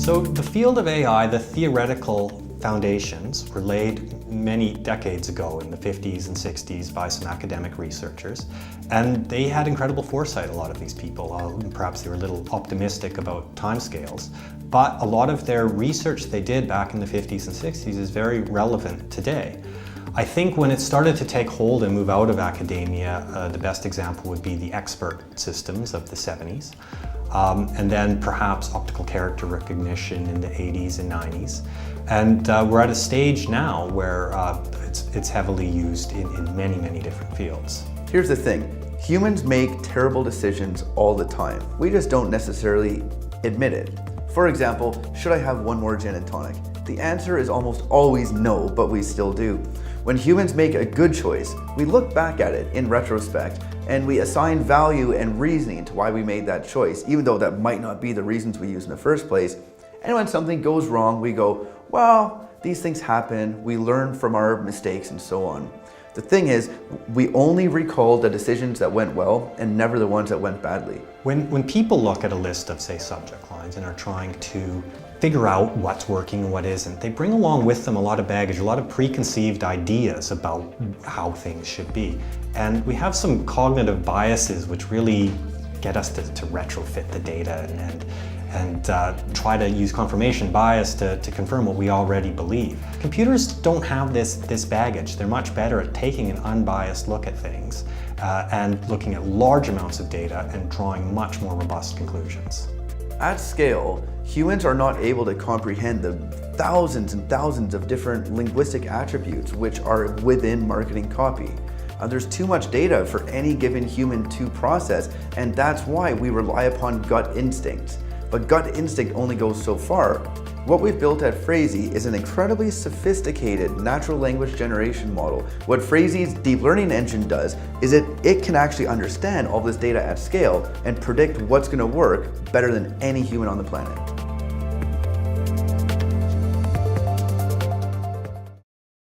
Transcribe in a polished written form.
So the field of AI, the theoretical foundations were laid many decades ago in the 50s and 60s by some academic researchers, and they had incredible foresight, a lot of these people. Perhaps they were a little optimistic about timescales, but a lot of their research they did back in the 50s and 60s is very relevant today. I think when it started to take hold and move out of academia, the best example would be the expert systems of the 70s. And then perhaps optical character recognition in the 80s and 90s. And we're at a stage now where it's heavily used in many, many different fields. Here's the thing. Humans make terrible decisions all the time. We just don't necessarily admit it. For example, should I have one more gin and tonic? The answer is almost always no, but we still do. When humans make a good choice, we look back at it in retrospect and we assign value and reasoning to why we made that choice, even though that might not be the reasons we use in the first place. And when something goes wrong, we go, well, these things happen, we learn from our mistakes and so on. The thing is, we only recall the decisions that went well and never the ones that went badly. When people look at a list of, say, subject lines and are trying to figure out what's working and what isn't, they bring along with them a lot of baggage, a lot of preconceived ideas about how things should be. And we have some cognitive biases which really get us to retrofit the data and try to use confirmation bias to confirm what we already believe. Computers don't have this baggage. They're much better at taking an unbiased look at things and looking at large amounts of data and drawing much more robust conclusions. At scale, humans are not able to comprehend the thousands and thousands of different linguistic attributes which are within marketing copy. There's too much data for any given human to process, and that's why we rely upon gut instincts. But gut instinct only goes so far. What we've built at Phrasee is an incredibly sophisticated natural language generation model. What Phrasee's deep learning engine does is it can actually understand all this data at scale and predict what's going to work better than any human on the planet.